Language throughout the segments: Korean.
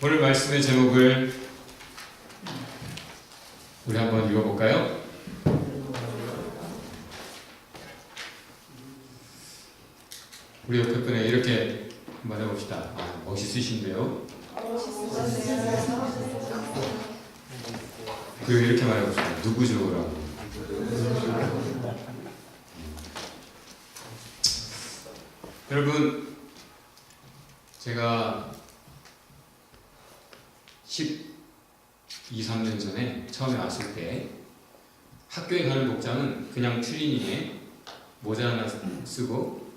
오늘 말씀의 제목을 우리 한번 읽어볼까요? 우리 옆에 분에 이렇게 한번 해봅시다. 멋있으신데요? 그리고 이렇게 말해봅시다. 누구죠? 여러분, 제가 12, 13년 전에 처음에 왔을 때 학교에 가는 복장은 그냥 트리닝에 모자 하나 쓰고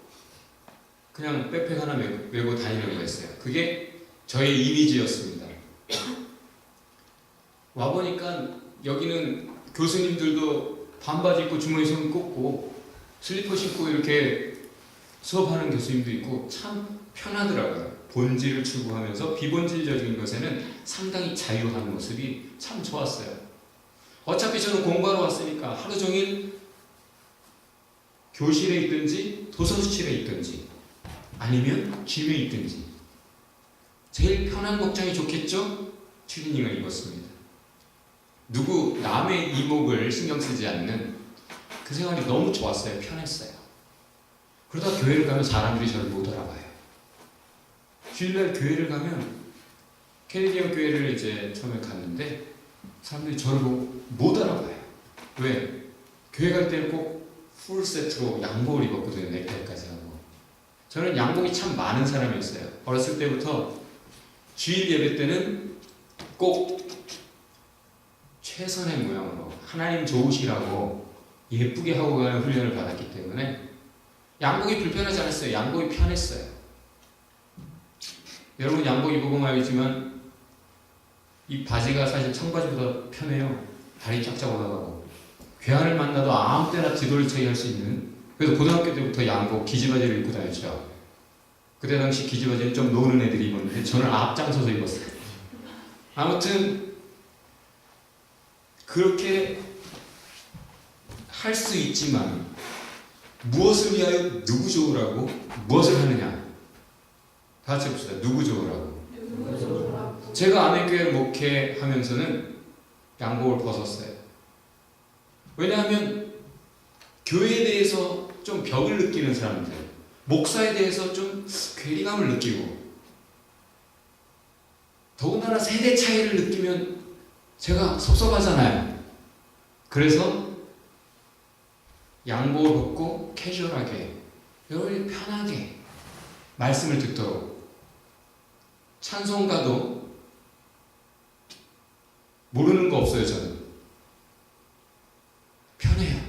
그냥 백팩 하나 메고 다니려고 했어요. 그게 저의 이미지였습니다. 와보니까 여기는 교수님들도 반바지 입고 주머니 손 꽂고 슬리퍼 신고 이렇게 수업하는 교수님도 있고 참 편하더라고요. 본질을 추구하면서 비본질적인 것에는 상당히 자유한 모습이 참 좋았어요. 어차피 저는 공부하러 왔으니까 하루 종일 교실에 있든지 도서실에 있든지 아니면 짐에 있든지 제일 편한 복장이 좋겠죠? 트레이닝을 입었습니다. 누구 남의 이목을 신경 쓰지 않는 그 생활이 너무 좋았어요. 편했어요. 그러다 교회를 가면 사람들이 저를 못 알아봐요. 주일날 교회를 가면 캐네디언 교회를 이제 처음에 갔는데 사람들이 저를 못 알아봐요. 왜? 교회 갈 때는 꼭 풀세트로 양복을 입었거든요. 넥타이까지 하고. 저는 양복이 참 많은 사람이었어요. 어렸을 때부터 주일 예배 때는 꼭 최선의 모양으로 하나님 좋으시라고 예쁘게 하고 가는 훈련을 받았기 때문에 양복이 불편하지 않았어요. 양복이 편했어요. 여러분 양복 입어보면 알겠지만 이 바지가 사실 청바지보다 편해요. 다리 쫙쫙 올라가고 괴한을 만나도 아무 때나 뒤돌이쳐기 할 수 있는. 그래서 고등학교 때부터 양복 기지바지를 입고 다녔죠. 그때 당시 기지바지는 좀 노는 애들이 입었는데 저는 앞장서서 입었어요. 아무튼 그렇게 할 수 있지만 무엇을 위하여 누구 좋으라고 무엇을 하느냐. 다 같이 해봅시다. 누구 좋으라고. 제가 아멘교회 목회하면서는 양복을 벗었어요. 왜냐하면 교회에 대해서 좀 벽을 느끼는 사람들, 목사에 대해서 좀 괴리감을 느끼고 더군다나 세대 차이를 느끼면 제가 섭섭하잖아요. 그래서 양복을 벗고 캐주얼하게 여러분이 편하게 말씀을 듣도록 찬송가도 모르는 거 없어요. 저는 편해요.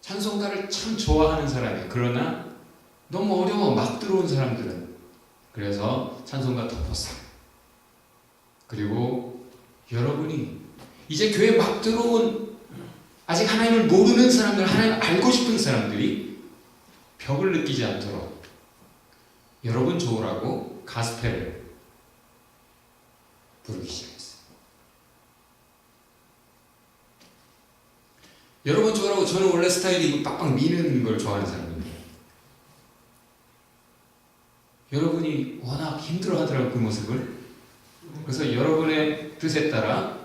찬송가를 참 좋아하는 사람이에요. 그러나 너무 어려워 막 들어온 사람들은. 그래서 찬송가 덮었어요. 그리고 여러분이 이제 교회 막 들어온 아직 하나님을 모르는 사람들, 하나님을 알고 싶은 사람들이 벽을 느끼지 않도록 여러분 좋으라고 가스펠을 부르기 시작했어요. 여러분 좋으라고. 저는 원래 스타일이 빡빡 미는 걸 좋아하는 사람입니다. 여러분이 워낙 힘들어 하더라고요. 그 모습을. 그래서 여러분의 뜻에 따라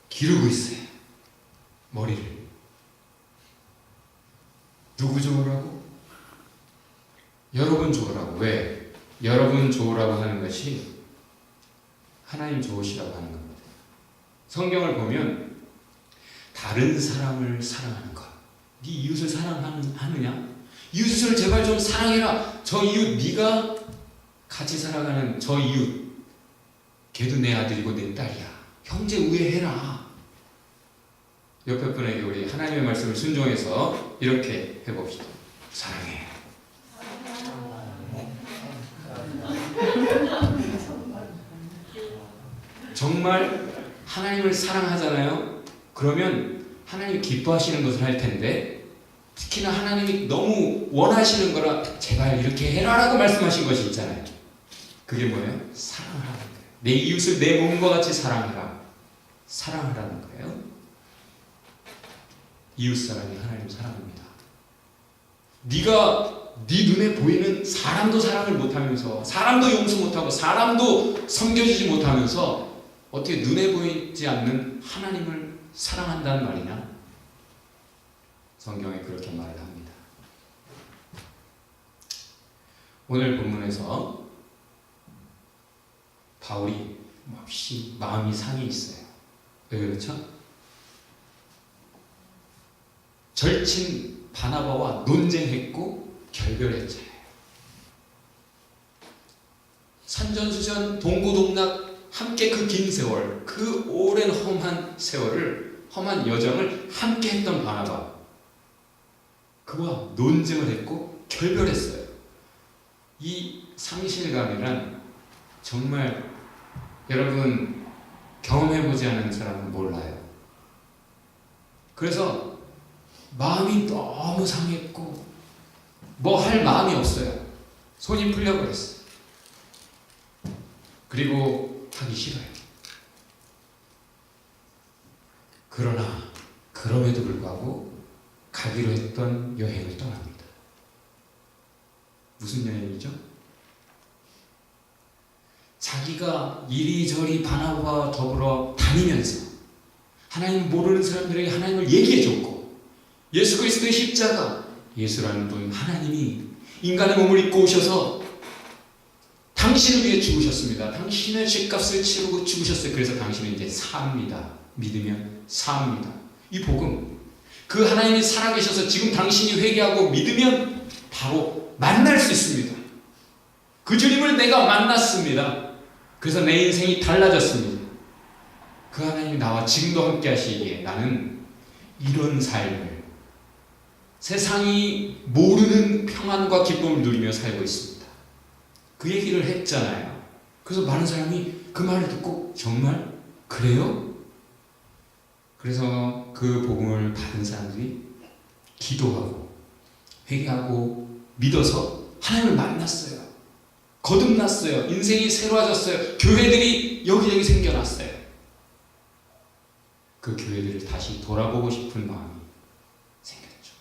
기르고 있어요. 머리를. 누구 좋으라고? 여러분 좋으라고. 왜? 여러분 좋으라고 하는 것이 하나님 좋으시라고 하는 겁니다. 성경을 보면 다른 사람을 사랑하는 것. 네 이웃을 사랑하느냐? 이웃을 제발 좀 사랑해라. 저 이웃, 네가 같이 살아가는 저 이웃, 걔도 내 아들이고 내 딸이야. 형제 우애해라. 옆에 분에게 우리 하나님의 말씀을 순종해서 이렇게 해봅시다. 사랑해. 정말 하나님을 사랑하잖아요. 그러면 하나님이 기뻐하시는 것을 할 텐데 특히나 하나님이 너무 원하시는 거라 제발 이렇게 해라라고 말씀하신 것이 있잖아요. 그게 뭐예요? 사랑하라는 거예요. 내 이웃을 내 몸과 같이 사랑해라. 사랑하라는 거예요. 이웃사랑이 하나님 사랑합니다. 네가 네 눈에 보이는 사람도 사랑을 못하면서, 사람도 용서 못하고, 사람도 섬겨주지 못하면서 어떻게 눈에 보이지 않는 하나님을 사랑한다는 말이냐? 성경에 그렇게 말을 합니다. 오늘 본문에서 바울이 몹시 마음이 상해 있어요. 왜 그렇죠? 절친 바나바와 논쟁했고 결별했잖아요. 산전수전 동고동락 함께 그 긴 세월, 그 오랜 험한 세월을, 험한 여정을 함께 했던 바나바, 그와 논쟁을 했고 결별했어요. 이 상실감이란 정말 여러분 경험해보지 않은 사람은 몰라요. 그래서 마음이 너무 상했고 뭐 할 마음이 없어요. 손이 풀려버렸어요. 그리고 하기 싫어요. 그러나 그럼에도 불구하고 가기로 했던 여행을 떠납니다. 무슨 여행이죠? 자기가 이리저리 바나바와 더불어 다니면서 하나님 모르는 사람들에게 하나님을 얘기해줬고, 예수 그리스도의 십자가, 예수라는 분 하나님이 인간의 몸을 입고 오셔서 당신을 위해 죽으셨습니다. 당신의 죄값을 치르고 죽으셨어요. 그래서 당신은 이제 삽니다. 믿으면 삽니다. 이 복음, 그 하나님이 살아계셔서 지금 당신이 회개하고 믿으면 바로 만날 수 있습니다. 그 주님을 내가 만났습니다. 그래서 내 인생이 달라졌습니다. 그 하나님이 나와 지금도 함께 하시기에 나는 이런 삶을, 세상이 모르는 평안과 기쁨을 누리며 살고 있습니다. 그 얘기를 했잖아요. 그래서 많은 사람이 그 말을 듣고 정말 그래요? 그래서 그 복음을 받은 사람들이 기도하고 회개하고 믿어서 하나님을 만났어요. 거듭났어요. 인생이 새로워졌어요. 교회들이 여기저기 생겨났어요. 그 교회들을 다시 돌아보고 싶은 마음이 생겼죠.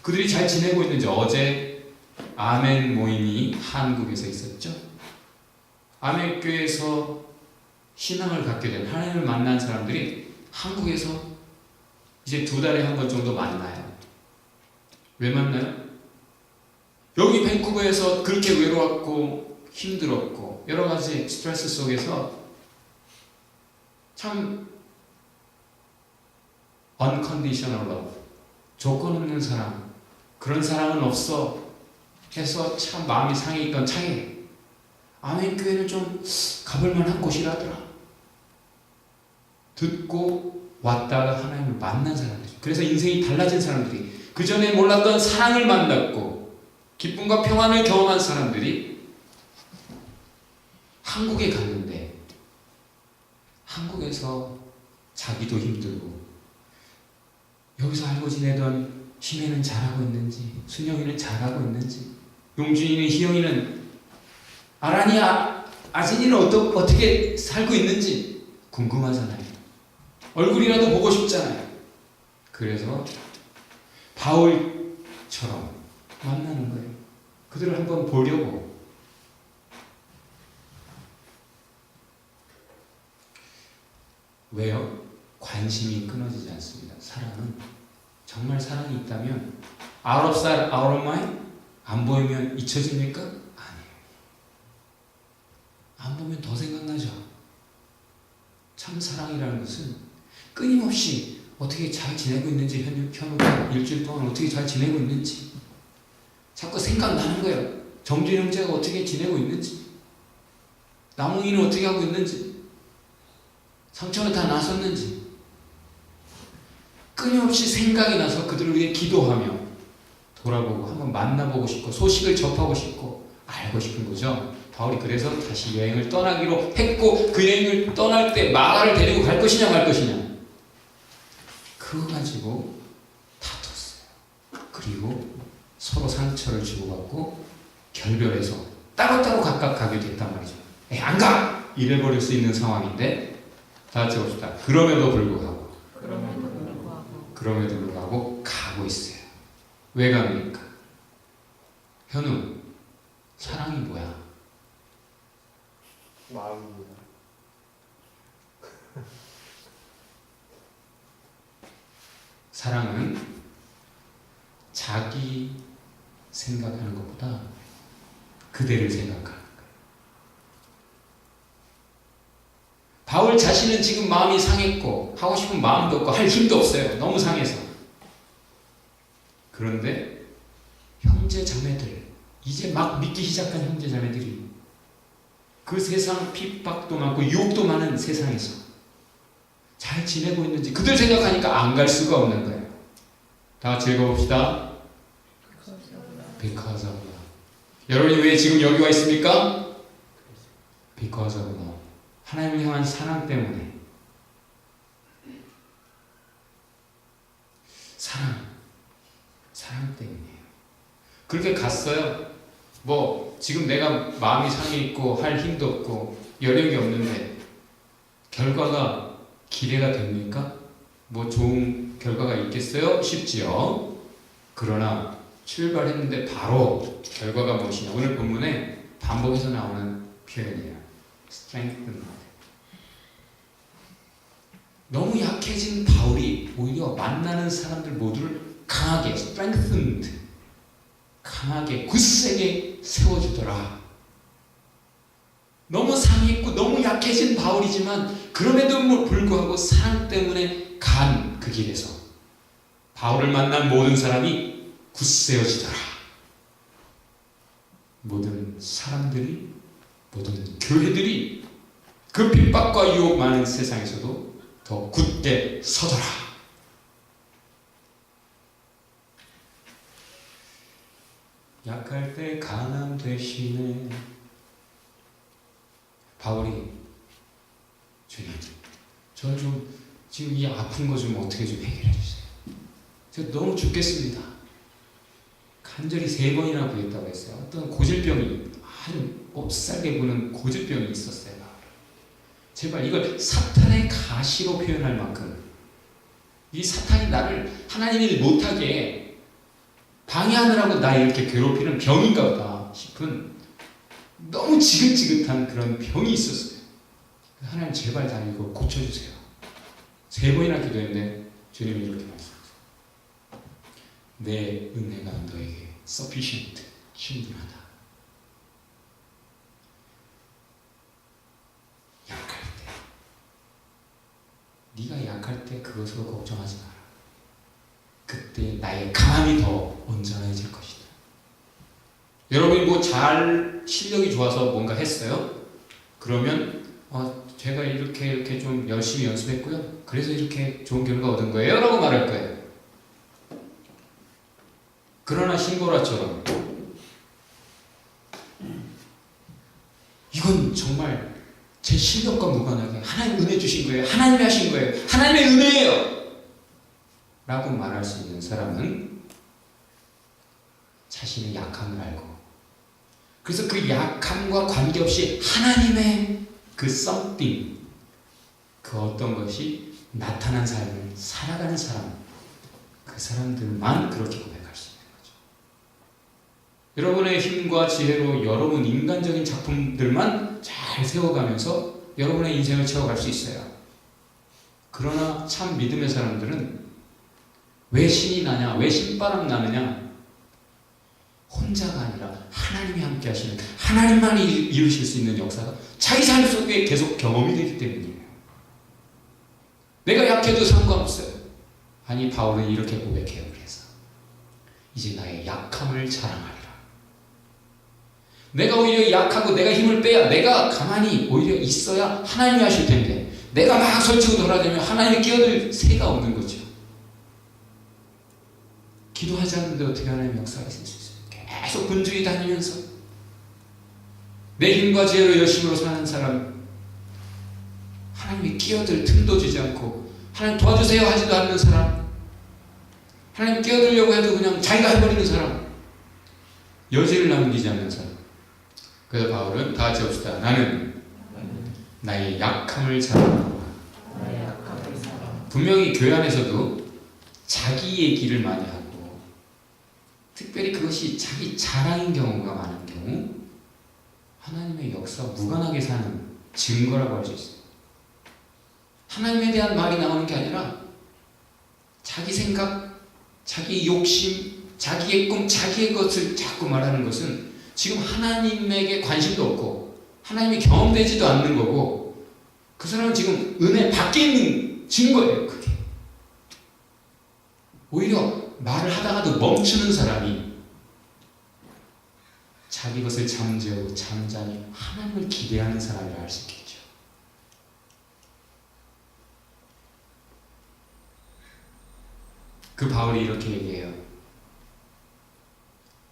그들이 잘 지내고 있는지, 어제 아멘 모임이 한국에서 있었죠. 아멘 교회에서 신앙을 갖게 된, 하나님을 만난 사람들이 한국에서 이제 2달에 한 번 정도 만나요. 왜 만나요? 여기 밴쿠버에서 그렇게 외로웠고 힘들었고 여러 가지 스트레스 속에서 참 unconditional love, 조건 없는 사랑, 그런 사랑은 없어 해서 참 마음이 상해 있던 차에 아멘 교회는 좀 가볼 만한 곳이라더라 듣고 왔다가 하나님을 만난 사람들, 그래서 인생이 달라진 사람들이, 그 전에 몰랐던 사랑을 만났고 기쁨과 평안을 경험한 사람들이 한국에 갔는데, 한국에서 자기도 힘들고 여기서 알고 지내던 심혜는 잘하고 있는지, 순영이는 잘하고 있는지, 용준이는, 희영이는, 아란이, 아진이는 어떻게 살고 있는지 궁금하잖아요. 얼굴이라도 보고 싶잖아요. 그래서 바울처럼 만나는 거예요. 그들을 한번 보려고. 왜요? 관심이 끊어지지 않습니다. 사랑은, 정말 사랑이 있다면 out of sight, out of mind, 안 보이면 잊혀집니까? 아니에요. 안 보면 더 생각나죠. 참 사랑이라는 것은 끊임없이 어떻게 잘 지내고 있는지, 현우가 일주일 동안 어떻게 잘 지내고 있는지 자꾸 생각나는 거예요. 정준 형제가 어떻게 지내고 있는지, 남웅이는 어떻게 하고 있는지, 상처는 다 나섰는지, 끊임없이 생각이 나서 그들을 위해 기도하며 돌아보고 한번 만나보고 싶고 소식을 접하고 싶고 알고 싶은 거죠. 바울이 그래서 다시 여행을 떠나기로 했고, 그 여행을 떠날 때 마가를 데리고 갈 것이냐 말 것이냐, 그거 가지고 다퉜어요. 그리고 서로 상처를 주고받고 결별해서 따로따로 각각 가게 됐단 말이죠. 안 가! 이래버릴 수 있는 상황인데, 다 같이 봅시다. 그럼에도 불구하고 가고 있어요. 왜 갑니까? 현우, 사랑이 뭐야? 마음입니다. 사랑은 자기 생각하는 것보다 그대를 생각하는 거예요. 바울 자신은 지금 마음이 상했고 하고 싶은 마음도 없고 할 힘도 없어요. 너무 상해서. 그런데 형제 자매들, 이제 막 믿기 시작한 형제 자매들이 그 세상 핍박도 많고 유혹도 많은 세상에서 잘 지내고 있는지 그들 생각하니까 안 갈 수가 없는 거예요. 다 같이 읽어봅시다. Because of love. 여러분이 왜 지금 여기 와 있습니까? Because of love. 하나님을 향한 사랑 때문에. 사랑 때문이에요. 그렇게 갔어요. 뭐 지금 내가 마음이 상해 있고 할 힘도 없고 여력이 없는데 결과가 기대가 됩니까? 뭐 좋은 결과가 있겠어요? 쉽지요. 그러나 출발했는데 바로 결과가 무엇이냐? 오늘 본문에 반복해서 나오는 표현이에요. strengthen. 너무 약해진 바울이 오히려 만나는 사람들 모두를 강하게 strengthened, 강하게 굳세게 세워주더라. 너무 상했고 너무 약해진 바울이지만 그럼에도 불구하고 사랑 때문에 간 그 길에서 바울을 만난 모든 사람이 굳세어지더라. 모든 사람들이, 모든 교회들이 그 핍박과 유혹 많은 세상에서도 더 굳게 서더라. 약할 때 강함 되시네. 바울이 주님, 저 좀 지금 이 아픈 거 좀 어떻게 좀 해결해 주세요. 저 너무 죽겠습니다. 간절히 3번이나 구했다고 했어요. 어떤 고질병이 아주 몹살게 부는 고질병이 있었어요. 제발 이걸 사탄의 가시로 표현할 만큼 이 사탄이 나를 하나님 일 못하게 방해하느라고 나 이렇게 괴롭히는 병인가 보다 싶은 너무 지긋지긋한 그런 병이 있었어요. 하나님 제발 다 이거 고쳐주세요. 3번이나 기도했는데 주님이 이렇게 말씀하세요. 내 은혜가 너에게 sufficient, 충분하다. 약할 때, 네가 약할 때 그것으로 걱정하지 마라. 그때 나의 강함이 더 온전해질 것이다. 여러분이 뭐 잘 실력이 좋아서 뭔가 했어요? 그러면 제가 이렇게 좀 열심히 연습했고요. 그래서 이렇게 좋은 결과 얻은 거예요. 라고 말할 거예요. 그러나 신보라처럼 이건 정말 제 실력과 무관하게 하나님 은혜 주신 거예요. 하나님이 하신 거예요. 하나님의 은혜예요. 라고 말할 수 있는 사람은 자신의 약함을 알고 그래서 그 약함과 관계없이 하나님의 그 something, 그 어떤 것이 나타난 삶을 살아가는 사람, 그 사람들만 그렇게 고백할 수 있는 거죠. 여러분의 힘과 지혜로 여러분 인간적인 작품들만 잘 세워가면서 여러분의 인생을 채워갈 수 있어요. 그러나 참 믿음의 사람들은 왜 신이 나냐, 왜 신바람 나느냐, 혼자가 아니라 하나님이 함께 하시는, 하나님만이 이루실 수 있는 역사가 자기 삶 속에 계속 경험이 되기 때문이에요. 내가 약해도 상관없어요. 아니 바울은 이렇게 고백해요. 그래서 이제 나의 약함을 자랑하리라. 내가 오히려 약하고 내가 힘을 빼야, 내가 가만히 오히려 있어야 하나님이 하실 텐데 내가 막 설치고 돌아다니면 하나님이 끼어들 새가 없는 거죠. 기도하지 않는데 어떻게 하나님 역사가 있을 수 있어요? 계속 분주히 다니면서 내 힘과 지혜로 열심으로 사는 사람, 하나님이 끼어들 틈도 주지 않고 하나님 도와주세요 하지도 않는 사람, 하나님 끼어들려고 해도 그냥 자기가 해버리는 사람, 여지를 남기지 않는 사람. 그래서 바울은 다 같이 합시다. 나는 나의 약함을 자랑하노라. 분명히 교회 안에서도 자기 얘기를 많이 하고 특별히 그것이 자기 자랑인 경우가 많은 경우 하나님의 역사와 무관하게 사는 증거라고 할 수 있어요. 하나님에 대한 말이 나오는 게 아니라 자기 생각, 자기 욕심, 자기의 꿈, 자기의 것을 자꾸 말하는 것은 지금 하나님에게 관심도 없고 하나님이 경험되지도 않는 거고 그 사람은 지금 은혜 밖에 있는 증거예요. 그게 오히려 말을 하다가도 멈추는 사람이 자기 것을 잠재우고 잠잠히 하나님을 기대하는 사람이라 할 수 있겠죠. 그 바울이 이렇게 얘기해요.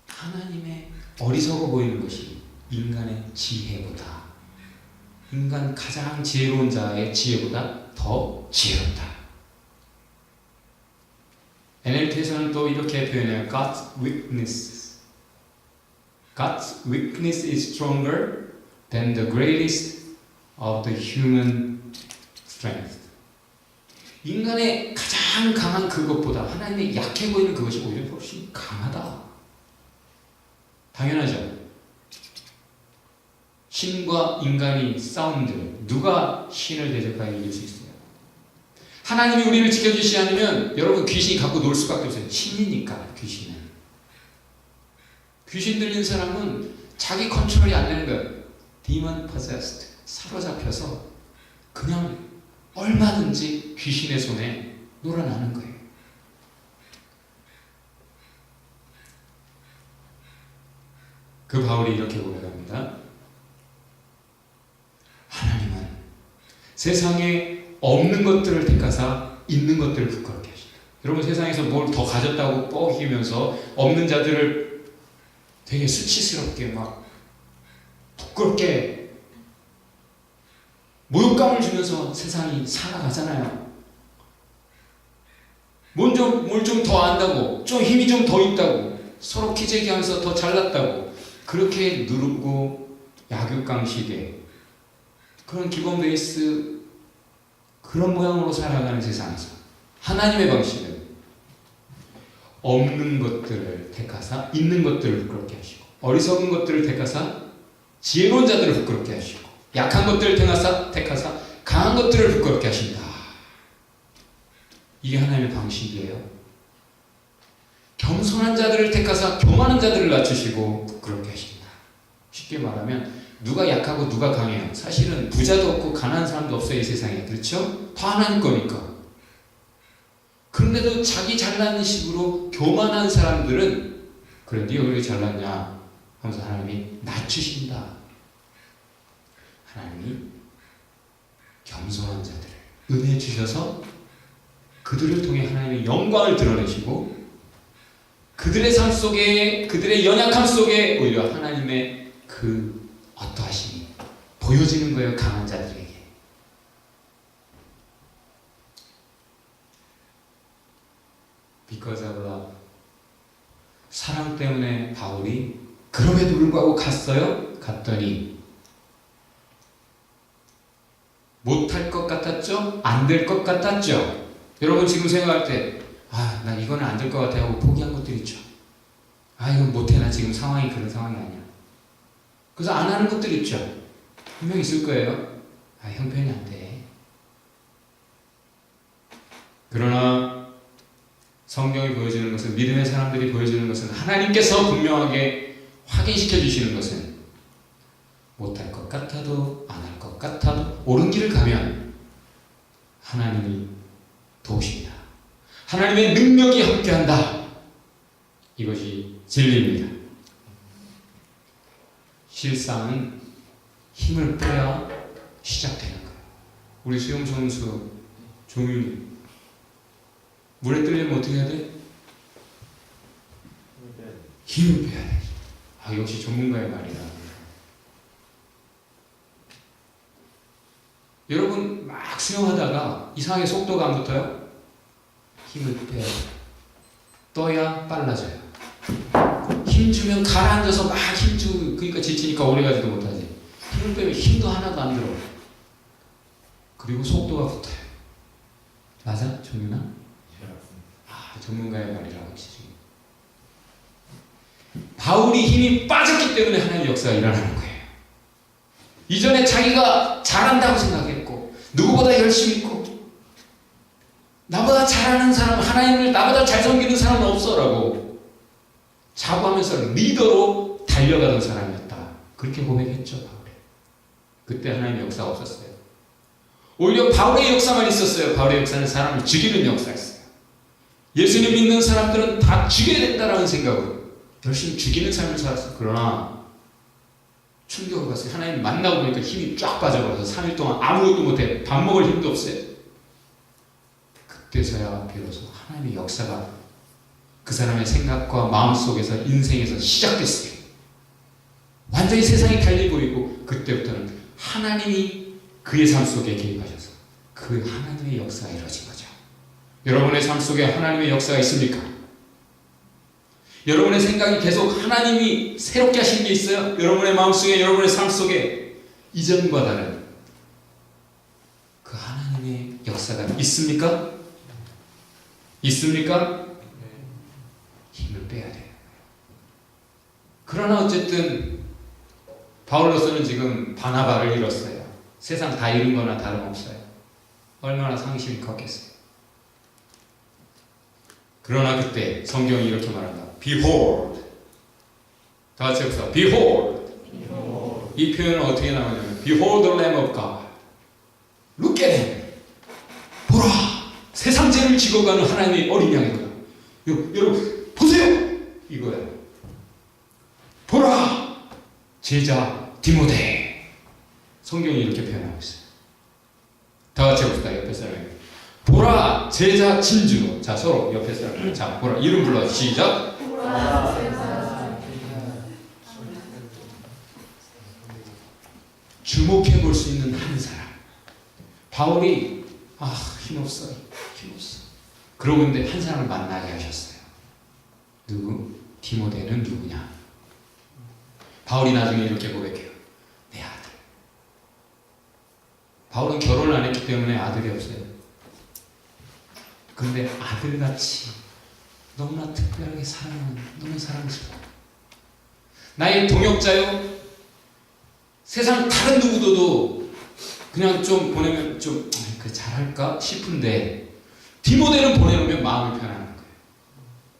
하나님의 어리석어 보이는 것이 인간의 지혜보다, 인간 가장 지혜로운 자의 지혜보다 더 지혜롭다. NLT에서는 또 이렇게 표현해요. God's weakness. God's weakness is stronger than the greatest of the human strength. 인간의 가장 강한 그것보다 하나님의 약해 보이는 그것이 오히려 훨씬 강하다. 당연하죠. 신과 인간이 싸운들 누가 신을 대적하여 이길 수 있어요? 하나님이 우리를 지켜주시지 않으면 여러분 귀신이 갖고 놀 수밖에 없어요. 신이니까 귀신은. 귀신 들린 사람은 자기 컨트롤이 안 되는 거예요. Demon possessed. 사로잡혀서 그냥 얼마든지 귀신의 손에 놀아나는 거예요. 그 바울이 이렇게 고백합니다. 하나님은 세상에 없는 것들을 택하사 있는 것들을 부끄럽게 하신다. 여러분 세상에서 뭘 더 가졌다고 뻐기면서 없는 자들을 되게 수치스럽게 막 부끄럽게 모욕감을 주면서 세상이 살아가잖아요. 뭘 좀 더 안다고, 좀 힘이 좀 더 있다고, 서로 기재기하면서 더 잘났다고 그렇게 누르고 약육강식의 그런 기본 베이스 그런 모양으로 살아가는 세상에서 하나님의 방식은 없는 것들을 택하사 있는 것들을 부끄럽게 하시고 어리석은 것들을 택하사 지혜로운 자들을 부끄럽게 하시고 약한 것들을 택하사 강한 것들을 부끄럽게 하신다. 이게 하나님의 방식이에요. 겸손한 자들을 택하사 교만한 자들을 낮추시고 부끄럽게 하신다. 쉽게 말하면 누가 약하고 누가 강해요. 사실은 부자도 없고 가난한 사람도 없어요. 이 세상에. 그렇죠? 다 하나님 거니까. 그런데도 자기 잘나는 식으로 교만한 사람들은 그래 네가 왜 잘났냐 하면서 하나님이 낮추신다. 하나님이 겸손한 자들을 은혜 주셔서 그들을 통해 하나님의 영광을 드러내시고 그들의 삶 속에 그들의 연약함 속에 오히려 하나님의 그 어떠하심이 보여지는 거예요. 강한 자들에게. Because of love. 사랑 때문에 바울이 그럼에도 불구하고 갔어요. 갔더니 못할 것 같았죠? 안 될 것 같았죠? 여러분 지금 생각할 때 나 이거는 안 될 것 같아 하고 포기한 것들 있죠. 이건 못해. 나 지금 상황이 그런 상황이 아니야. 그래서 안 하는 것들 있죠. 분명 있을 거예요. 형편이 안 돼. 그러나 성경이 보여주는 것은 믿음의 사람들이 보여주는 것은 하나님께서 분명하게 확인시켜 주시는 것은 못할 것 같아도 안 할 것 같아도 옳은 길을 가면 하나님이 도우십니다. 하나님의 능력이 함께한다. 이것이 진리입니다. 실상은 힘을 빼야 시작되는 거예요. 우리 수영 선수 종윤이 물에 뜨려면 어떻게 해야 돼? 힘을 빼야 돼. 역시 전문가의 말이다. 여러분 막 수영하다가 이상하게 속도가 안 붙어요? 힘을 빼야 돼. 떠야 빨라져요. 힘 주면 가라앉아서 막 힘주고 그러니까 지치니까 오래가지도 못하지. 힘을 빼면 힘도 하나도 안 들어. 그리고 속도가 붙어요. 맞아? 정윤아? 전문가의 말이라 확실히. 바울이 힘이 빠졌기 때문에 하나님의 역사가 일어나는 거예요. 이전에 자기가 잘한다고 생각했고 누구보다 열심히 있고 나보다 잘하는 사람, 하나님을 나보다 잘 섬기는 사람은 없어라고 자부하면서 리더로 달려가던 사람이었다. 그렇게 고백했죠, 바울이. 그때 하나님의 역사가 없었어요. 오히려 바울의 역사만 있었어요. 바울의 역사는 사람을 죽이는 역사였어요. 예수님 믿는 사람들은 다 죽여야 된다라는 생각으로 열심히 죽이는 삶을 살았어요. 그러나 충격을 받았어요. 하나님 만나고 보니까 힘이 쫙 빠져버려서 3일 동안 아무것도 못해. 밥 먹을 힘도 없어요. 그때서야 비로소 하나님의 역사가 그 사람의 생각과 마음속에서 인생에서 시작됐어요. 완전히 세상이 달리 보이고 그때부터는 하나님이 그의 삶 속에 개입하셔서 그 하나님의 역사가 이루어진 거죠. 여러분의 삶 속에 하나님의 역사가 있습니까? 여러분의 생각이 계속 하나님이 새롭게 하신 게 있어요? 여러분의 마음속에, 여러분의 삶 속에 이전과 다른 그 하나님의 역사가 있습니까? 있습니까? 힘을 빼야 돼요. 그러나 어쨌든 바울로서는 지금 바나바를 잃었어요. 세상 다 잃은 거나 다름없어요. 얼마나 상심이 컸겠어요. 그러나 그때 성경이 이렇게 말한다. Behold. 다 같이 해봅시다. Behold. 이 표현은 어떻게 나오냐면 Behold the Lamb of God. Look at him. 보라. 세상 죄를 지고 가는 하나님의 어린 양이구나. 여러분 보세요. 이거예요. 보라. 제자 디모데. 성경이 이렇게 표현하고 있어요. 다 같이 해봅시다. 옆에 사람에게. 보라 제자 진주로. 자 서로 옆에 사람. 자 보라 이름 불러 시작. 보라 제자. 주목해 볼 수 있는 한 사람. 바울이 힘없어. 그러고 있는데 한 사람을 만나게 하셨어요. 누구? 디모데는 누구냐? 바울이 나중에 이렇게 고백해요. 내 아들. 바울은 결혼을 안 했기 때문에 아들이 없어요. 그런데 아들같이 너무나 특별하게 사랑하는, 너무 사랑스러워. 나의 동역자요. 세상 다른 누구도 그냥 좀 보내면 좀 잘할까 싶은데 디모데는 보내놓으면 마음이 편안한 거예요.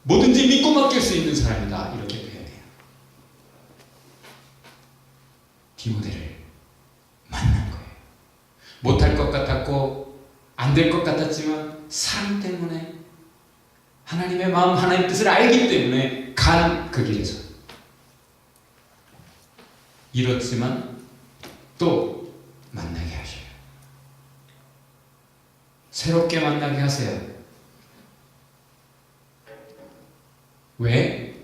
뭐든지 믿고 맡길 수 있는 사람이다. 이렇게 표현해요. 디모데를 만난 거예요. 못할 것 같았고 안 될 것 같았지만 사랑 때문에 하나님의 마음, 하나님의 뜻을 알기 때문에 간 그 길에서 잃었지만 또 만나게 하셔요. 새롭게 만나게 하세요. 왜?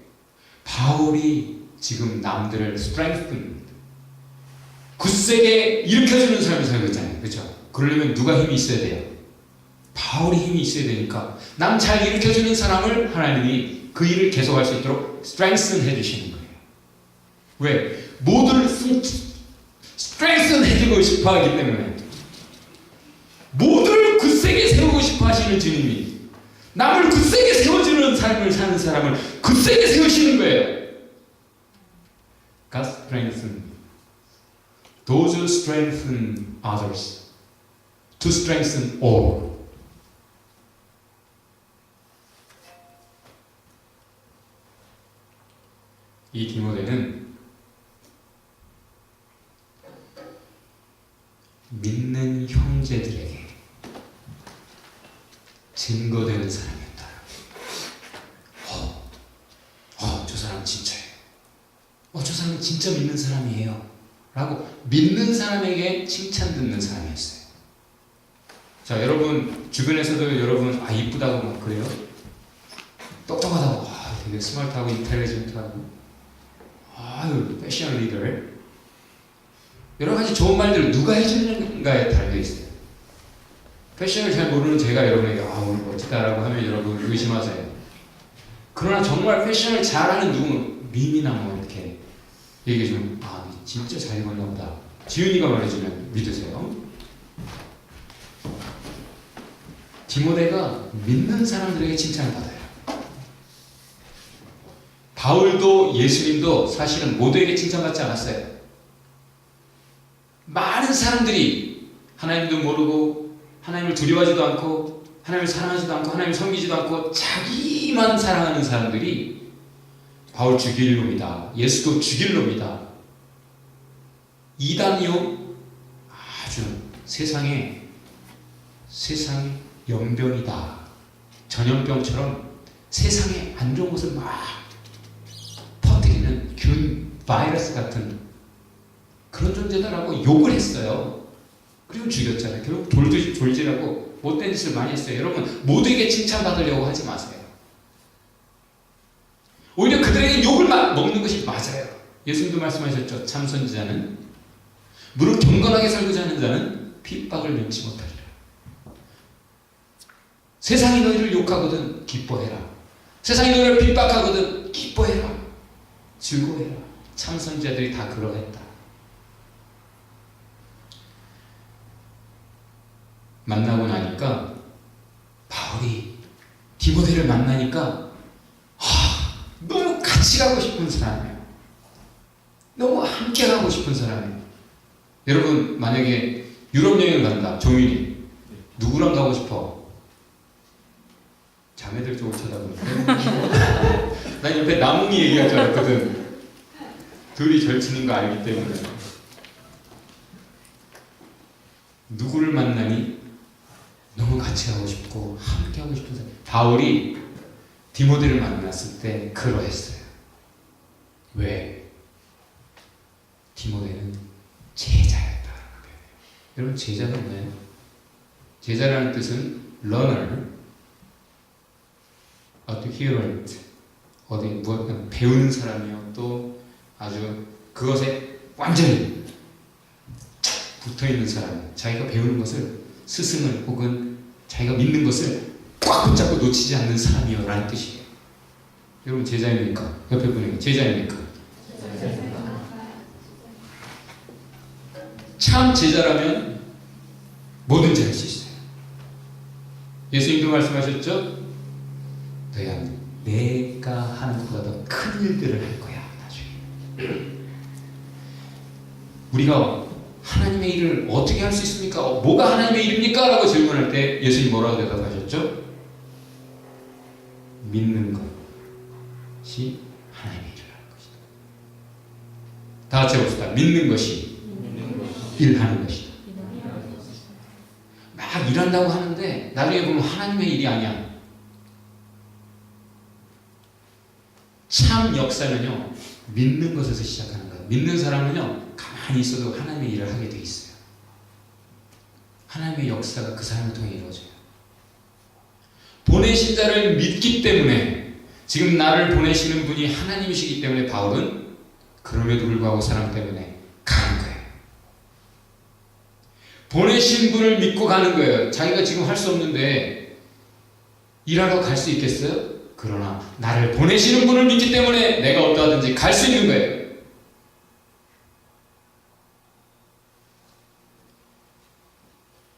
바울이 지금 남들을 strengthen, 굳세게 일으켜주는 삶을 살고 있잖아요. 그렇죠? 그러려면 누가 힘이 있어야 돼요? 바울이 힘이 있어야 되니까 남 잘 일으켜주는 사람을 하나님이 그 일을 계속할 수 있도록 strengthen 해주시는 거예요. 왜? 모두를 strengthen 해주고 싶어 하기 때문에 모두를 굳세게 세우고 싶어 하시는 주님이 남을 굳세게 세워주는 삶을 사는 사람을 굳세게 세우시는 거예요. God strengthen those who strengthen others to strengthen all. 이 디모데는 믿는 형제들에게 증거되는 사람이었다. 저 사람 진짜예요. 저 사람은 진짜 믿는 사람이에요. 라고 믿는 사람에게 칭찬 듣는 사람이었어요. 자, 여러분 주변에서도 여러분 이쁘다고 막 그래요? 똑똑하다고, 되게 스마트하고 인텔리전트하고, 패션 리더, 여러 가지 좋은 말들을 누가 해주는가에 달려 있어요. 패션을 잘 모르는 제가 여러분에게 오늘 멋지다라고 하면 여러분 의심하세요. 그러나 정말 패션을 잘하는 누구는 밈이나 뭐 이렇게 얘기해 주면 진짜 잘 입었나 보다. 지훈이가 말해주면 믿으세요. 디모데가 믿는 사람들에게 칭찬을 받아요. 바울도 예수님도 사실은 모두에게 칭찬받지 않았어요. 많은 사람들이 하나님도 모르고 하나님을 두려워하지도 않고 하나님을 사랑하지도 않고 하나님을 섬기지도 않고 자기만 사랑하는 사람들이 바울 죽일 놈이다, 예수도 죽일 놈이다, 이단이요, 아주 세상의 연병이다, 전염병처럼 세상에 안 좋은 것을 막 퍼뜨리는 균 바이러스 같은 그런 존재다라고 욕을 했어요. 그리고 죽였잖아요. 결국 돌질하고 못된 짓을 많이 했어요. 여러분, 모두에게 칭찬받으려고 하지 마세요. 오히려 그들에게 욕을 먹는 것이 맞아요. 예수님도 말씀하셨죠. 참 선지자는 무릇 경건하게 살고자 하는 자는 핍박을 면치 못하리라. 세상이 너희를 욕하거든 기뻐해라. 세상이 너희를 핍박하거든 기뻐해라. 즐거워해라. 참 선지자들이 다 그러했다. 만나고 나니까 바울이 디모데를 만나니까 너무 같이 가고 싶은 사람이에요. 너무 함께 가고 싶은 사람이에요. 여러분, 만약에 유럽 여행을 간다. 종일이 누구랑 가고 싶어? 자매들 쪽을 쳐다보는데 난 옆에 나몽이 얘기할 줄 알았거든. 둘이 절친인 거 알기 때문에. 누구를 만나니? 너무 같이 가고 싶고 함께 하고 싶은 사람. 바울이 디모데를 만났을 때 그러했어요. 왜? 디모데는 제자였다. 여러분, 제자는 뭐예요? 제자라는 뜻은 learner, adherent, 무엇 배우는 사람이요. 또 아주 그것에 완전히 붙어있는 사람. 자기가 배우는 것을, 스승을 혹은 자기가 믿는 것을 꽉 붙잡고 놓치지 않는 사람이요 라는 뜻이에요. 여러분, 제자입니까? 옆에 분에게 제자입니까? 참 제자라면 뭐든지 할 수 있어요. 예수님도 말씀하셨죠? 너희야 내가 하는 것보다 더 큰 일들을 할 거야 나중에. 우리가 하나님의 일을 어떻게 할 수 있습니까? 뭐가 하나님의 일입니까? 라고 질문할 때 예수님 뭐라고 대답하셨죠? 믿는 것이 하나님의 일을 하는 것이다. 다 같이 해봅시다. 믿는 것이 일하는 것이다. 막 일한다고 하는데 나중에 보면 하나님의 일이 아니야. 참 역사는요, 믿는 것에서 시작하는 거예요. 믿는 사람은요, 가만히 있어도 하나님의 일을 하게 돼 있어요. 하나님의 역사가 그 사람을 통해 이루어져요. 보내신 자를 믿기 때문에, 지금 나를 보내시는 분이 하나님이시기 때문에 바울은 그럼에도 불구하고 사랑 때문에 가는 거예요. 보내신 분을 믿고 가는 거예요. 자기가 지금 할 수 없는데 일하러 갈 수 있겠어요? 그러나 나를 보내시는 분을 믿기 때문에 내가 어떠하든지 갈 수 있는 거예요.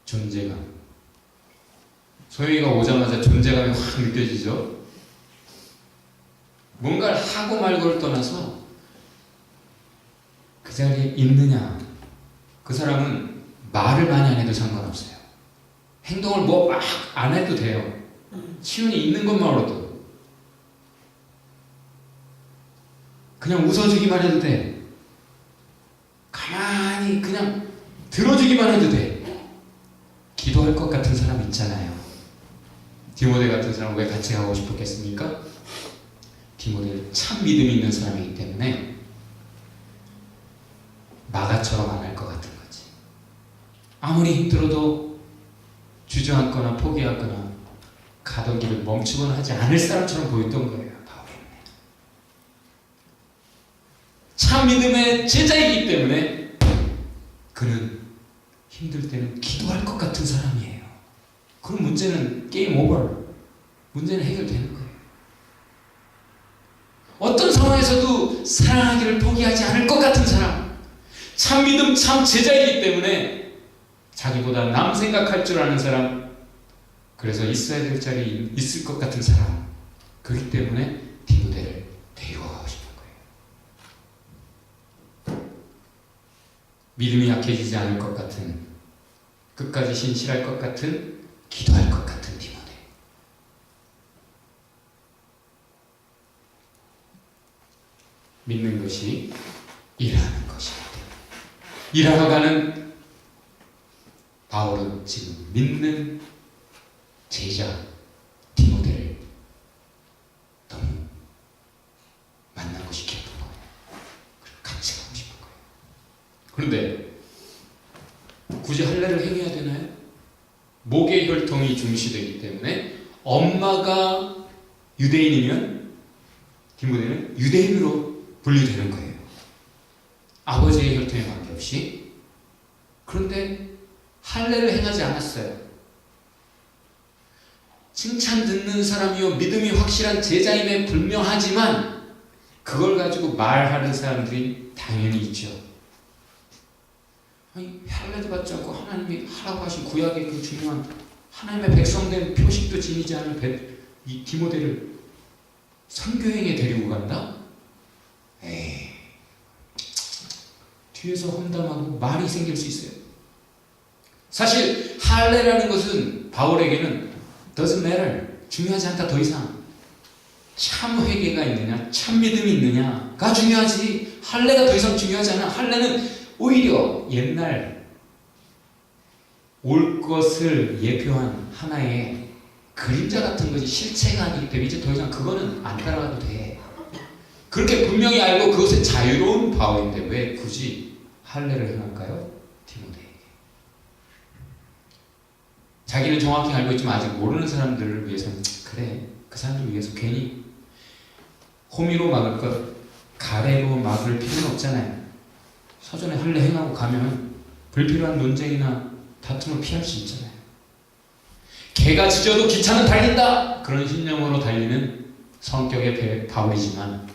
존재감. 소영이가 오자마자 존재감이 확 느껴지죠? 뭔가를 하고 말고를 떠나서 그 자리에 있느냐. 그 사람은 말을 많이 안 해도 상관없어요. 행동을 뭐 막 안 해도 돼요. 시온이 있는 것만으로도. 그냥 웃어주기만 해도 돼. 가만히 그냥 들어주기만 해도 돼. 기도할 것 같은 사람 있잖아요. 디모데 같은 사람 왜 같이 가고 싶었겠습니까? 디모데는 참 믿음이 있는 사람이기 때문에 마가처럼 안 할 것 같은 거지. 아무리 힘들어도 주저앉거나 포기하거나 가던 길을 멈추거나 하지 않을 사람처럼 보였던 거예요. 바울은 참 믿음의 제자이기 때문에 그는 힘들 때는 기도할 것 같은 사람이에요. 그럼 문제는 게임 오버. 문제는 해결되는 거예요. 어떤 상황에서도 사랑하기를 포기하지 않을 것 같은 사람, 참 믿음, 참 제자이기 때문에 자기보다 남 생각할 줄 아는 사람, 그래서 있어야 될 자리에 있을 것 같은 사람, 그렇기 때문에 디모데를 데리고 믿음이 약해지지 않을 것 같은, 끝까지 신실할 것 같은, 기도할 것 같은 디모데. 믿는 것이 일하는 것입니다. 일하러 가는 바울은 지금 믿는 제자 디모데를 너무 만나고 싶은 거예요. 같이 가고 싶은 거예요. 그런데 굳이 할례를 행해야 되나요? 목의 혈통이 중시되기 때문에 엄마가 유대인이면 디모데는 유대인으로 분류되는 거예요. 아버지의 혈통에 관계없이. 그런데 할례를 행하지 않았어요. 칭찬 듣는 사람이요 믿음이 확실한 제자임에 분명하지만 그걸 가지고 말하는 사람들이 당연히 있죠. 아니, 할례도 받지 않고 하나님이 하라고 하신 구약의 그 중요한 하나님의 백성된 표식도 지니지 않은 이 디모데를 선교행에 데리고 간다? 에이, 뒤에서 험담하고 말이 생길 수 있어요. 사실 할례라는 것은 바울에게는 doesn't matter, 중요하지 않다. 더 이상 참 회개가 있느냐, 참 믿음이 있느냐가 중요하지, 할례가 더 이상 중요하지 않아. 할례는 오히려 옛날 올 것을 예표한 하나의 그림자 같은 거지 실체가 아니기 때문에 이제 더 이상 그거는 안 따라가도 돼. 그렇게 분명히 알고 그것에 자유로운 바울인데 왜 굳이 할례를 행할까요? 디모데에게. 자기는 정확히 알고 있지만 아직 모르는 사람들을 위해서는 그래, 그 사람들을 위해서 괜히 호미로 막을 것 가래로 막을 필요는 없잖아요. 사전에 할례 행하고 가면 불필요한 논쟁이나 다툼을 피할 수 있잖아요. 개가 짖어도 기차는 달린다! 그런 신념으로 달리는 성격의 바울이지만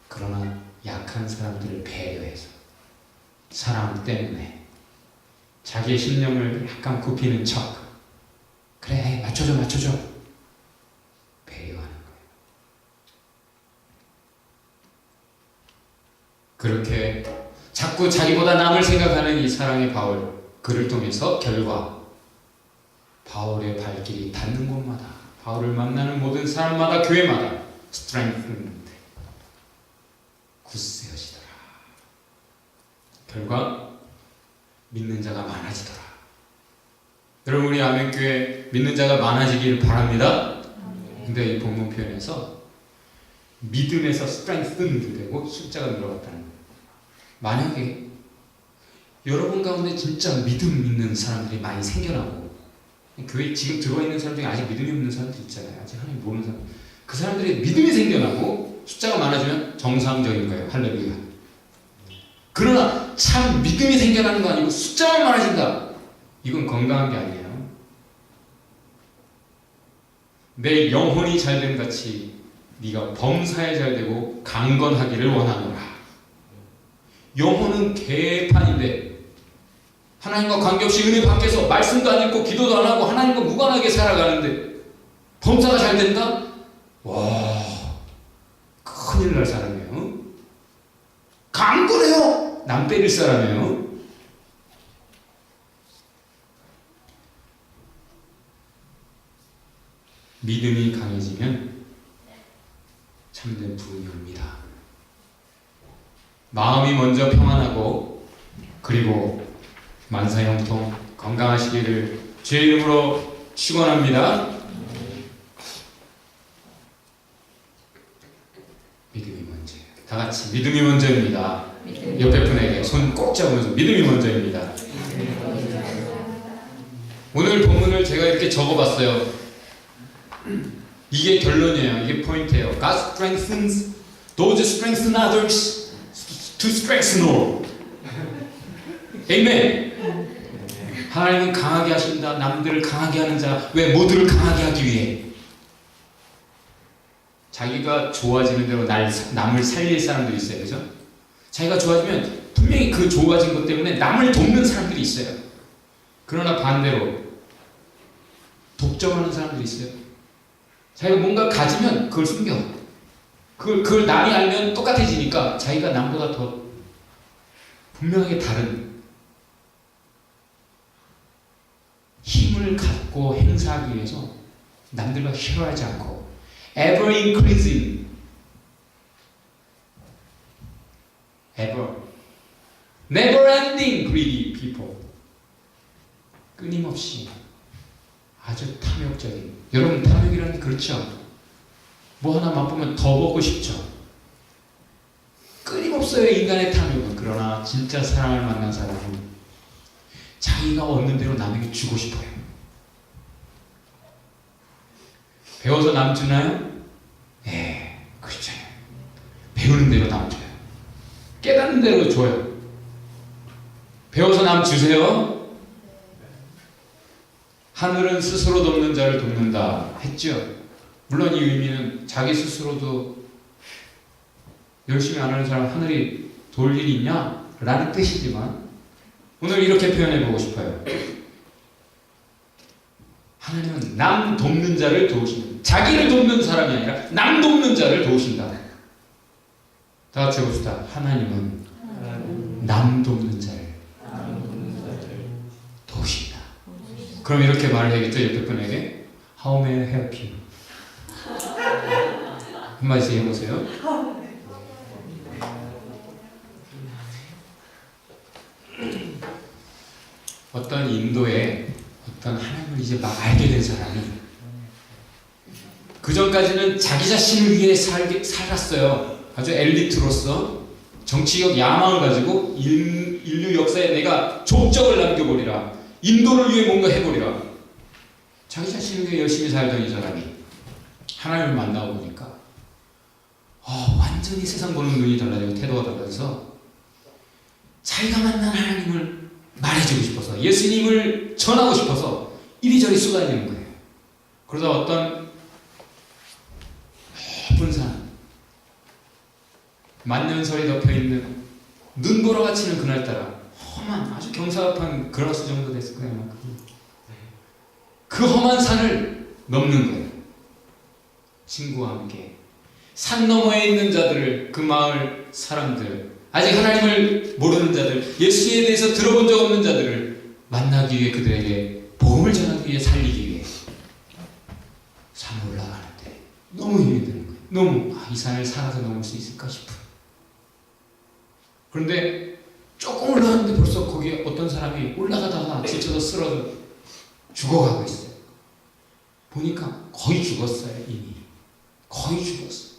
그러나 약한 사람들을 배려해서 사랑 때문에 자기의 신념을 약간 굽히는 척, 그래 맞춰줘 배려하는 거예요. 그렇게 자꾸 자기보다 남을 생각하는 이 사랑의 바울, 그를 통해서 결과 바울의 발길이 닿는 곳마다, 바울을 만나는 모든 사람마다, 교회마다 strengthened, 굳세어지더라. 결과 믿는 자가 많아지더라. 여러분, 우리 아멘교회 믿는 자가 많아지길 바랍니다. 근데 이 본문 표현에서 믿음에서 strengthened 되고 숫자가 늘어갔다는 거예요. 만약에 여러분 가운데 진짜 믿음 있는 사람들이 많이 생겨나고, 교회 지금 들어와 있는 사람 중에 아직 믿음이 없는 사람들 있잖아요. 아직 하나님 모르는 사람. 그 사람들의 믿음이 생겨나고 숫자가 많아지면 정상적인 거예요. 할렐루야. 그러나 참 믿음이 생겨나는 거 아니고 숫자만 많아진다. 이건 건강한 게 아니에요. 내 영혼이 잘됨 같이 네가 범사에 잘되고 강건하기를 원하노라. 영혼은 개판인데 하나님과 관계없이 은혜 밖에서 말씀도 안 읽고 기도도 안 하고 하나님과 무관하게 살아가는데 범사가 잘 된다? 와, 큰일 날 사람이에요. 강건해요. 남 때릴 사람이에요. 믿음이 강해지면 참된 부흥이 옵니다. 마음이 먼저 평안하고 그리고 만사형통 건강하시기를 주의 이름으로 축원합니다. 믿음이 먼저예요. 다 같이 믿음이 먼저입니다. 옆에 분에게 손 꼭 잡으면서 믿음이 먼저입니다. 오늘 본문을 제가 이렇게 적어봤어요. 이게 결론이에요. 이게 포인트예요. God strengthens those who strengthen others to strengthen all. 아멘. 하나님은 강하게 하신다. 남들을 강하게 하는 자. 왜? 모두를 강하게 하기 위해. 자기가 좋아지는 대로 남을 살릴 사람들이 있어요. 그죠? 자기가 좋아지면 분명히 그 좋아진 것 때문에 남을 돕는 사람들이 있어요. 그러나 반대로 독점하는 사람들이 있어요. 자기가 뭔가 가지면 그걸 숨겨. 그걸 남이 알면 똑같아지니까 자기가 남보다 더 분명하게 다른 힘을 갖고 행사하기 위해서 남들과 쉐어하지 않고 ever increasing, ever, never ending greedy people. 끊임없이 아주 탐욕적인, 여러분 탐욕이라는 게 그렇죠? 뭐 하나 맛보면 더 먹고 싶죠? 끊임없어요 인간의 탐욕은. 그러나 진짜 사랑을 만난 사람은 자기가 얻는 대로 남에게 주고 싶어요. 배워서 남 주나요? 네, 그렇죠. 배우는 대로 남 줘요. 깨닫는 대로 줘요. 배워서 남 주세요. 하늘은 스스로 돕는 자를 돕는다 했죠. 물론 이 의미는 자기 스스로도 열심히 안 하는 사람 하늘이 도울 일이 있냐? 라는 뜻이지만 오늘 이렇게 표현해 보고 싶어요. 하나님은 남 돕는 자를 도우신다. 자기를 돕는 사람이 아니라 남 돕는 자를 도우신다. 다 같이 해봅시다. 하나님은 남 돕는 자를 도우신다. 그럼 이렇게 말을 해야겠죠? 옆에 분에게 How may I help you? 한마디씩 해보세요. 어떤 인도에 어떤 하나님을 이제 막 알게 된 사람이 그 전까지는 자기 자신을 위해 살았어요. 아주 엘리트로서 정치적 야망을 가지고 인류 역사에 내가 족적을 남겨버리라. 인도를 위해 뭔가 해버리라. 자기 자신을 위해 열심히 살던 이 사람이 하나님을 만나고 보니까 완전히 세상 보는 눈이 달라지고 태도가 달라져서 자기가 만난 하나님을 말해주고 싶어서 예수님을 전하고 싶어서 이리저리 쏟아지는 거예요. 그러다 어떤 예쁜 산 만년설이 덮여있는 눈보라가 치는 그날따라 험한 아주 경사급한 그라스 정도 됐을 거예요. 그 험한 산을 넘는 거예요. 친구와 함께 산 너머에 있는 자들을, 그 마을 사람들, 아직 하나님을 모르는 자들, 예수에 대해서 들어본 적 없는 자들을 만나기 위해, 그들에게 복음을 전하기 위해, 살리기 위해 산에 올라가는데 너무 힘이 드는 거예요. 너무 이 산을 살아서 넘을 수 있을까 싶어요. 그런데 조금 올라갔는데 벌써 거기에 어떤 사람이 올라가다가 지쳐서 쓰러져 죽어가고 있어요. 보니까 거의 죽었어요. 이미 거의 죽었어요.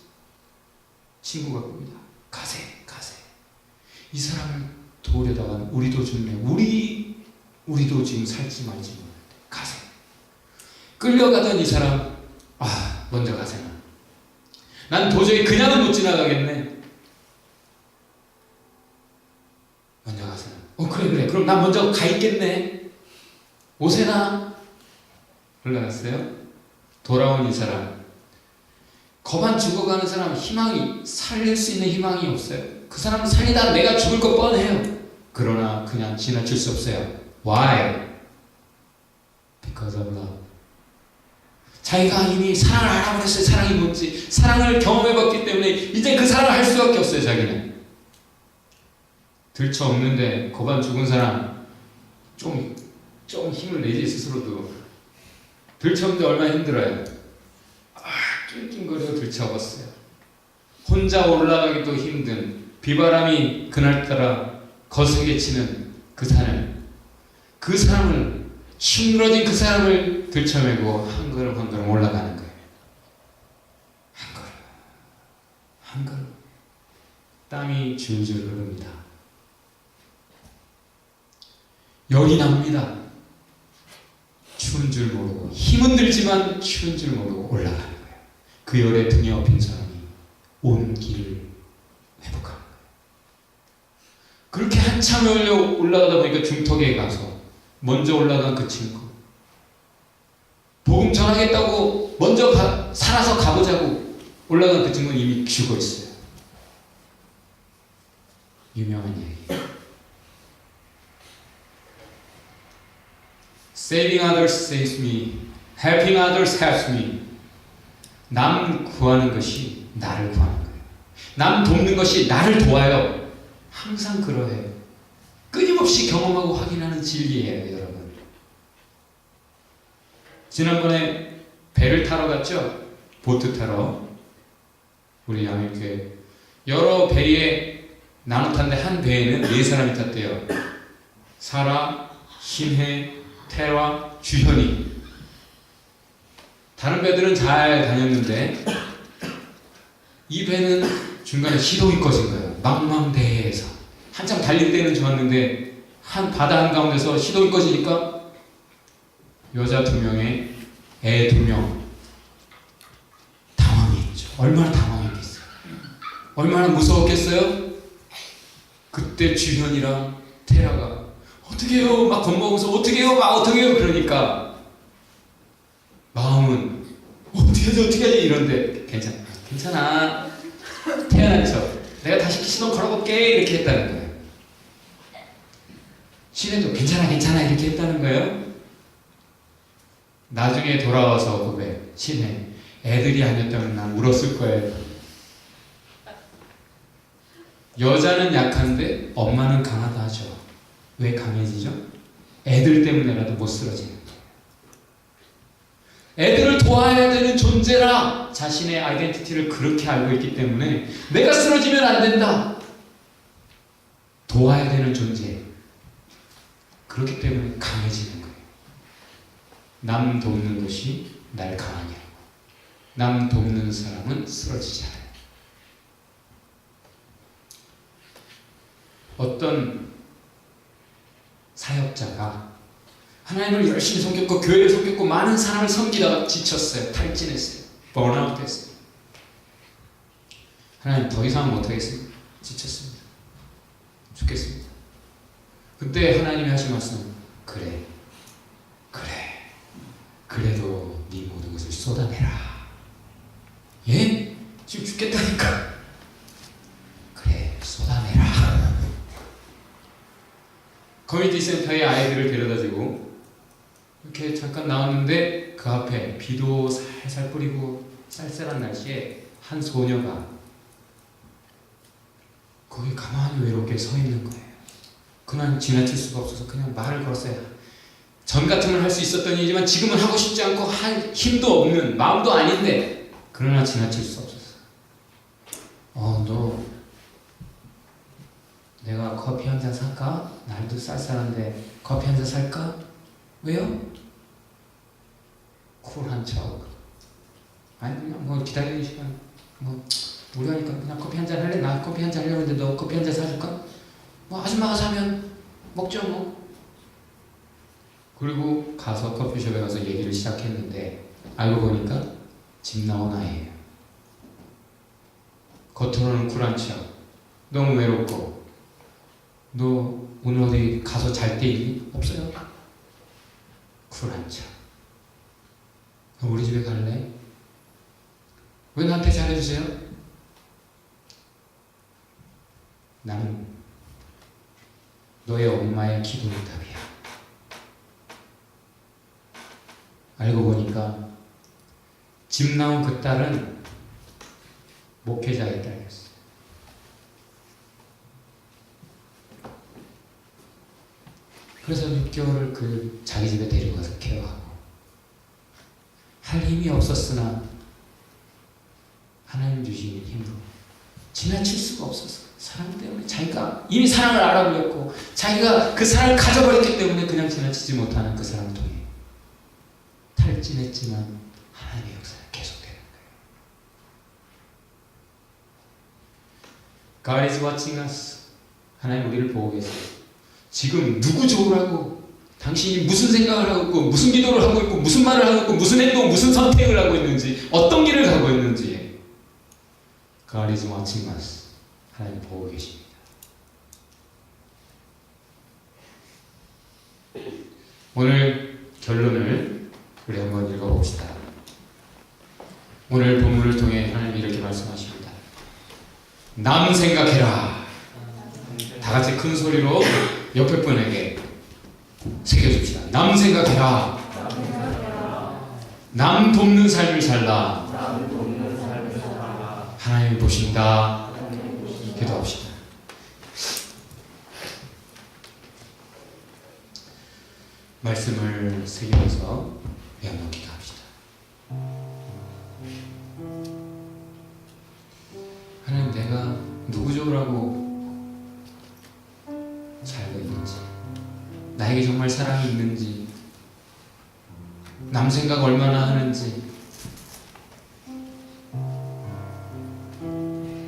친구가 봅니다. 가세. 이 사람을 도우려다가 우리도 죽네. 우리도 지금 살지 말지 모르는데 가세. 끌려가던 이 사람, 먼저 가세나. 난 도저히 그냥은 못 지나가겠네. 먼저 가세나. 그래. 그럼 나 먼저 가 있겠네. 오세나. 올라갔어요. 돌아온 이 사람. 거반 죽어가는 사람, 희망이, 살릴 수 있는 희망이 없어요. 그 사람을 살리다 내가 죽을 거 뻔해요. 그러나 그냥 지나칠 수 없어요. Why? Because of love. 자기가 이미 사랑을 알아버렸어요. 사랑이 뭔지. 사랑을 경험해봤기 때문에 이제 그 사랑을 할 수밖에 없어요. 자기는. 들쳐 없는데 거반 죽은 사람 좀 힘을 내지 스스로도. 들쳐 없는데 얼마나 힘들어요. 낑낑거리고 들쳐봤어요. 혼자 올라가기도 힘든 비바람이 그날따라 거세게 치는 그 사람을 힘들어진 그 사람을 들쳐매고 한 걸음 올라가는 거예요. 한 걸음 땀이 줄줄 흐릅니다. 열이 납니다. 추운 줄 모르고 힘은 들지만 추운 줄 모르고 올라가는 거예요. 그 열에 등에 업힌 사람이 온 길을 회복하는 거예요. 그렇게 한참 올라가다 보니까 중턱에 가서 먼저 올라간 그 친구, 복음 전하겠다고 먼저 살아서 가보자고 올라간 그 친구는 이미 죽어 있어요. 유명한 얘기. Saving others saves me. Helping others helps me. 남 구하는 것이 나를 구하는 거예요. 남 돕는 것이 나를 도와요. 항상 그러해요. 수없이 경험하고 확인하는 진리예요, 여러분. 지난번에 배를 타러 갔죠? 보트 타러. 우리 양육교회 여러 배에 나눠 탔는데 한 배에는 4사람이 탔대요. 사라, 심해, 태라, 주현이. 다른 배들은 잘 다녔는데 이 배는 중간에 시동이 꺼진 거예요. 망망대해에서 한참 달릴 때는 좋았는데 한 바다 한가운데서 시동이 꺼지니까 여자 2명에 애 2명 당황했죠. 얼마나 당황했겠어요. 얼마나 무서웠겠어요. 그때 주현이랑 테라가 어떡해요 막 겁먹어서 어떡해요 막 어떡해요 그러니까 마음은 어떻게 하지 이런데 괜찮아 태어난 척 내가 다시 시동 걸어볼게 이렇게 했다는 거예요. 신혜도 괜찮아 이렇게 했다는 거예요. 나중에 돌아와서 고백 신혜 애들이 아니었다면 난 울었을 거예요. 여자는 약한데 엄마는 강하다 하죠. 왜 강해지죠? 애들 때문에라도 못 쓰러지는 거예요. 애들을 도와야 되는 존재라 자신의 아이덴티티를 그렇게 알고 있기 때문에 내가 쓰러지면 안 된다. 도와야 되는 존재. 그렇기 때문에 강해지는 거예요. 남 돕는 것이 날 강하게 하고 남 돕는 사람은 쓰러지지 않아요. 어떤 사역자가 하나님을 열심히 섬겼고 교회를 섬겼고 많은 사람을 섬기다가 지쳤어요. 탈진했어요. 번아웃 됐어요. 하나님 더 이상 못하겠습니다. 지쳤습니다. 죽겠습니다. 그때 하나님이 하신 말씀 그래도 네 모든 것을 쏟아내라. 예? 지금 죽겠다니까. 그래 쏟아내라. 커뮤니티 센터에 아이들을 데려다주고 이렇게 잠깐 나왔는데 그 앞에 비도 살살 뿌리고 쌀쌀한 날씨에 한 소녀가 거기 가만히 외롭게 서 있는 거예요. 그냥 지나칠 수가 없어서 그냥 말을 걸었어요. 전 같으면 할 수 있었던 일이지만 지금은 하고 싶지 않고 할 힘도 없는 마음도 아닌데 그러나 지나칠 수 없었어. 너 내가 커피 한 잔 살까? 날도 쌀쌀한데 커피 한 잔 살까? 왜요? 쿨한 척. 아니 그냥 뭐 기다리는 시간 뭐 무료하니까 그냥 커피 한 잔 할래? 나 커피 한 잔 하려고 했는데 너 커피 한 잔 사줄까? 뭐 아줌마가 사면 먹죠 뭐. 그리고 가서 커피숍에 가서 얘기를 시작했는데 알고 보니까 집 나온 아이예요. 겉으로는 쿨한 척. 너무 외롭고 너 오늘 어디 가서 잘 때 있니? 없어요. 쿨한 척. 너 우리 집에 갈래? 왜 나한테 잘해주세요? 나는 너의 엄마의 기도응답이야. 알고 보니까 집 나온 그 딸은 목회자의 딸이었어요. 그래서 6개월을 그 자기 집에 데리고 가서 케어하고 할 힘이 없었으나 하나님 주신 힘으로 지나칠 수가 없었어. 사랑 때문에 자기가 이미 사랑을 알아버렸고 자기가 그 사랑을 가져버렸기 때문에 그냥 지나치지 못하는 그 사랑을 통해 탈진했지만 하나님의 역사는 계속되는 거예요. God is watching us. 하나님 우리를 보고 계세요. 지금 누구 좋으라고 당신이 무슨 생각을 하고 있고 무슨 기도를 하고 있고 무슨 말을 하고 있고 무슨 행동 무슨 선택을 하고 있는지 어떤 길을 가고 있는지 God is watching us. 하나님 보고 계십니다. 오늘 결론을 우리 한번 읽어봅시다. 오늘 본문을 통해 하나님이 이렇게 말씀하십니다. 남 생각해라. 다 같이 큰 소리로 옆에 분에게 새겨줍시다. 남 생각해라. 남 돕는 삶을 살라. 하나님이 보신다. 기도합시다. 말씀을 새기면서 우리 한번 기도합시다. 하나님, 내가 누구 좋으라고 살고 있는지, 나에게 정말 사랑이 있는지, 남 생각 얼마나 하는지,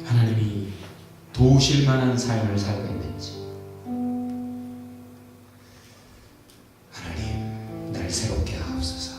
하나님이 도우실 만한 삶을 살고 있는지, 하나님, 날 새롭게 하옵소서.